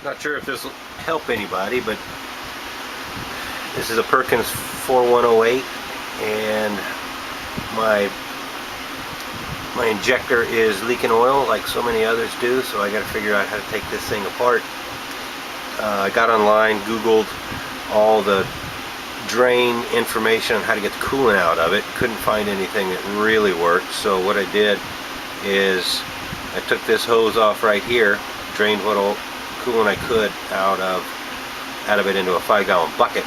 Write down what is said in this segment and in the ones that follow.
Not sure if this will help anybody, but this is a Perkins 4108, and my injector is leaking oil like so many others do, so I got to figure out how to take this thing apart. I got online, Googled all the drain information on how to get the coolant out of it. Couldn't find anything that really worked, so what I did is I took this hose off right here, drained what old coolant I could out of it into a 5-gallon bucket,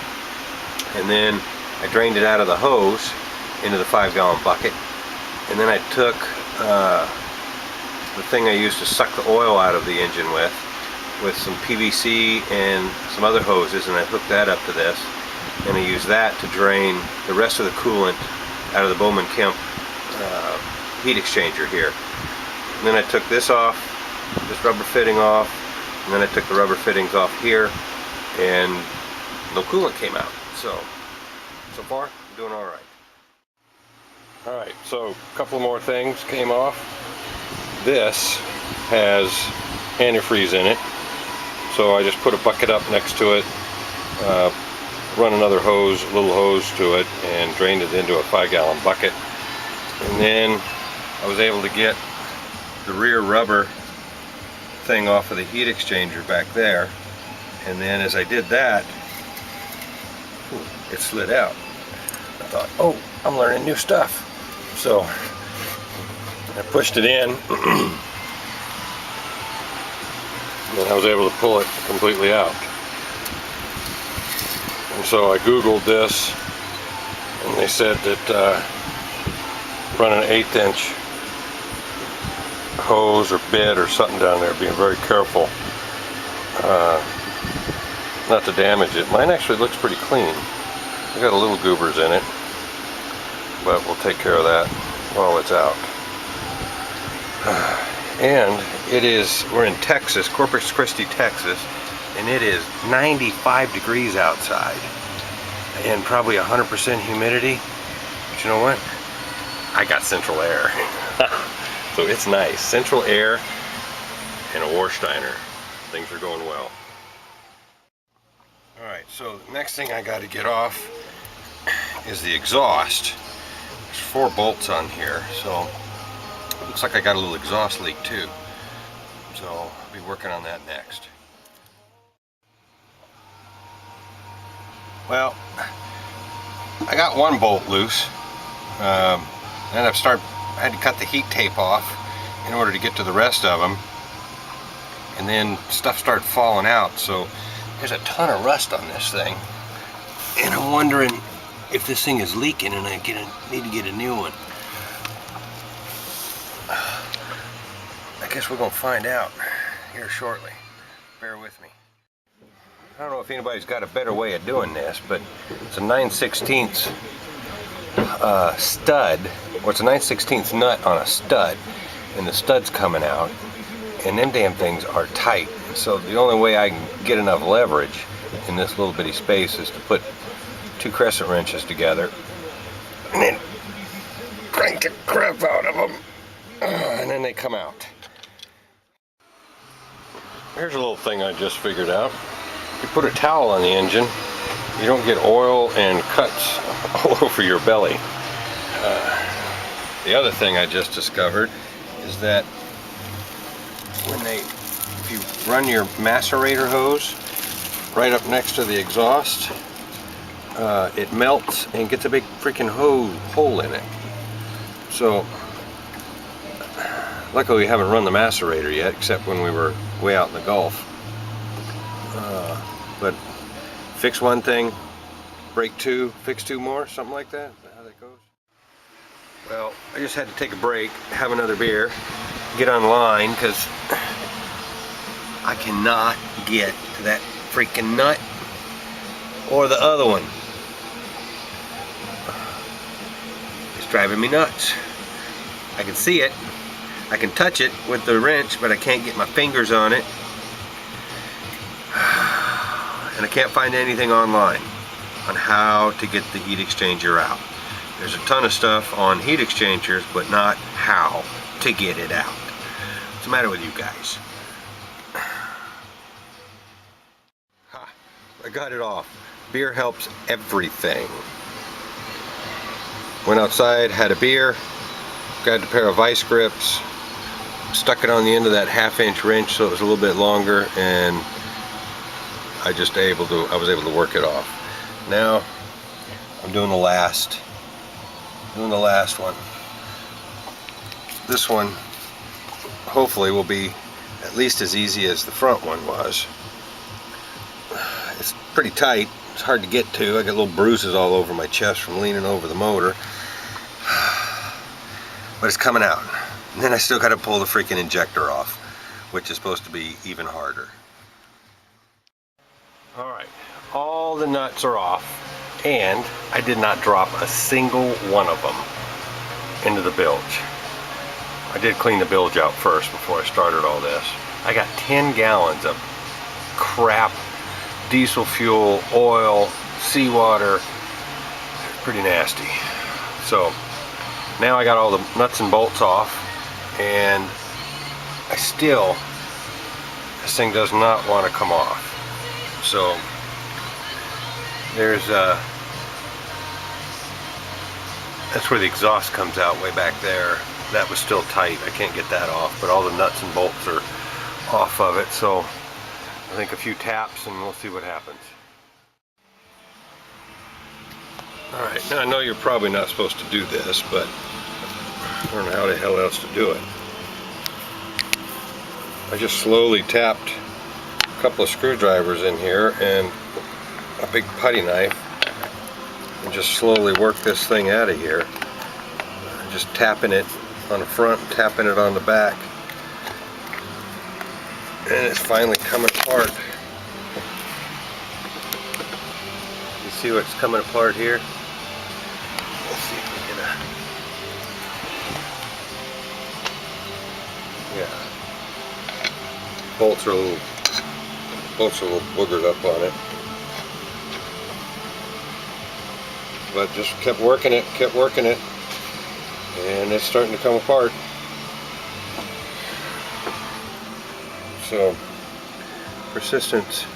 and then I drained it out of the hose into the 5-gallon bucket, and then I took the thing I used to suck the oil out of the engine with some PVC and some other hoses, and I hooked that up to this, and I used that to drain the rest of the coolant out of the Bowman Kemp heat exchanger here. And then I took this off, this rubber fitting off, and then I took the rubber fittings off here, and no coolant came out. So far, I'm doing all right. All right, so a couple more things came off. This has antifreeze in it, so I just put a bucket up next to it, run another hose, little hose to it, and drained it into a 5-gallon bucket. And then I was able to get the rear rubber thing off of the heat exchanger back there, and then as I did that, it slid out. I thought, oh, I'm learning new stuff. So I pushed it in, and I was able to pull it completely out. And so I Googled this, and they said that run an 1/8" hose or bit or something down there, being very careful not to damage it. Mine actually looks pretty clean. I got a little goobers in it, but we'll take care of that while it's out. And we're in Texas, Corpus Christi, Texas, and it is 95 degrees outside and probably 100% humidity. But you know what? I got central air. So it's nice. Central air and a Warsteiner. Things are going well. Alright, so the next thing I got to get off is the exhaust. There's 4 bolts on here, so it looks like I got a little exhaust leak too. So I'll be working on that next. Well, I got one bolt loose. Then I had to cut the heat tape off in order to get to the rest of them, and then stuff started falling out. So there's a ton of rust on this thing, and I'm wondering if this thing is leaking and I need to get a new one. I guess we're gonna find out here shortly. Bear with me. I don't know if anybody's got a better way of doing this, but it's a 9/16 stud, or it's a 9/16 nut on a stud, and the stud's coming out, and them damn things are tight. So the only way I can get enough leverage in this little bitty space is to put 2 crescent wrenches together and then crank the crap out of them, and then they come out. Here's a little thing I just figured out. You put a towel on the engine, you don't get oil and cuts all over your belly. The other thing I just discovered is that if you run your macerator hose right up next to the exhaust, it melts and gets a big freaking hole in it. So luckily we haven't run the macerator yet, except when we were way out in the Gulf. But fix one thing, break 2, fix 2 more, something like that. Is that how that goes? Well, I just had to take a break, have another beer, get online, because I cannot get to that freaking nut or the other one. It's driving me nuts. I can see it, I can touch it with the wrench, but I can't get my fingers on it. And I can't find anything online on how to get the heat exchanger out. There's a ton of stuff on heat exchangers, but not how to get it out. What's the matter with you guys? I got it off. Beer helps everything. Went outside, had a beer, grabbed a pair of vice grips, stuck it on the end of that 1/2-inch wrench so it was a little bit longer, and I was able to work it off. Now I'm doing the last one. This one hopefully will be at least as easy as the front one was. It's pretty tight. It's hard to get to. I got little bruises all over my chest from leaning over the motor. But it's coming out. And then I still got to pull the freaking injector off, which is supposed to be even harder. Alright, all the nuts are off, and I did not drop a single one of them into the bilge. I did clean the bilge out first before I started all this. I got 10 gallons of crap, diesel fuel, oil, seawater, pretty nasty. So now I got all the nuts and bolts off, and this thing does not want to come off. So that's where the exhaust comes out, way back there. That was still tight. I can't get that off, but all the nuts and bolts are off of it. So I think a few taps and we'll see what happens. Alright, now I know you're probably not supposed to do this, but I don't know how the hell else to do it. I just slowly tapped a couple of screwdrivers in here and a big putty knife and just slowly work this thing out of here. Just tapping it on the front, tapping it on the back, and it's finally coming apart. You see what's coming apart here? Let's see if we can bolts are a little boogered up on it, but just kept working it, and it's starting to come apart. So persistence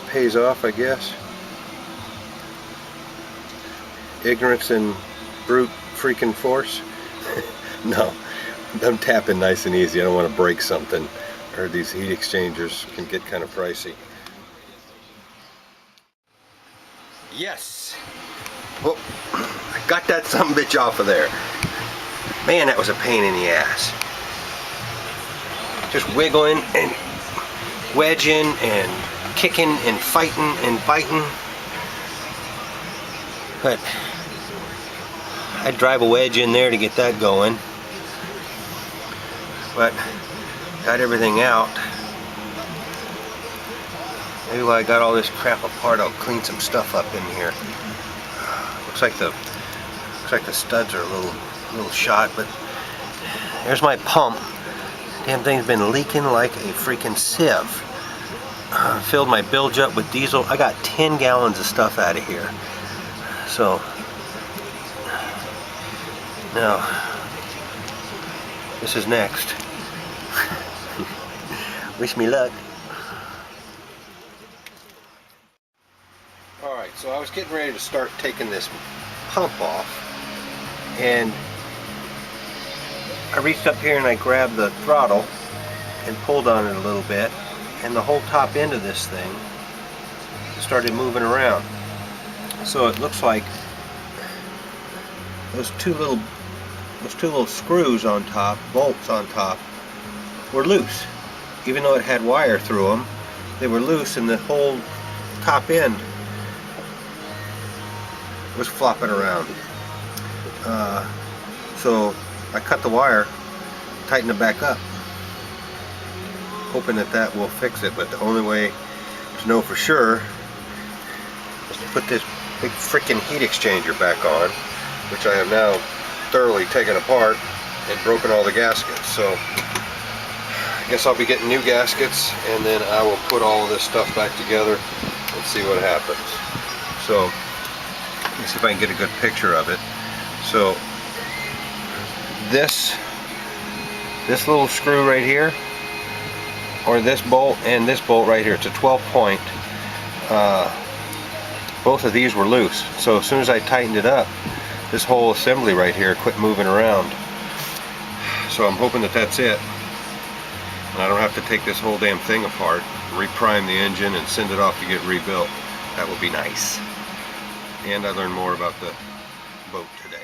pays off, I guess. Ignorance and brute freaking force. No, I'm tapping nice and easy. I don't want to break something. I heard these heat exchangers can get kind of pricey. Yes! Well, I got that sumbitch off of there. Man, that was a pain in the ass. Just wiggling and wedging and kicking and fighting and biting. But I'd drive a wedge in there to get that going. But got everything out. Maybe while I got all this crap apart, I'll clean some stuff up in here. Looks like the studs are a little shot, but there's my pump. Damn thing's been leaking like a freaking sieve. Filled my bilge up with diesel. I got 10 gallons of stuff out of here. So now this is next. Wish me luck. Alright, so I was getting ready to start taking this pump off, and I reached up here and I grabbed the throttle and pulled on it a little bit, and the whole top end of this thing started moving around. So it looks like those two little screws on top, bolts on top, were loose. Even though it had wire through them, they were loose, and the whole top end was flopping around. So I cut the wire, tightened it back up, hoping that will fix it. But the only way to know for sure is to put this big freaking heat exchanger back on, which I have now thoroughly taken apart and broken all the gaskets. So I guess I'll be getting new gaskets, and then I will put all of this stuff back together and see what happens. So let me see if I can get a good picture of it. So this little screw right here, or this bolt and this bolt right here, it's a 12 point both of these were loose. So as soon as I tightened it up, this whole assembly right here quit moving around. So I'm hoping that that's it. And I don't have to take this whole damn thing apart, reprime the engine, and send it off to get rebuilt. That would be nice. And I learned more about the boat today.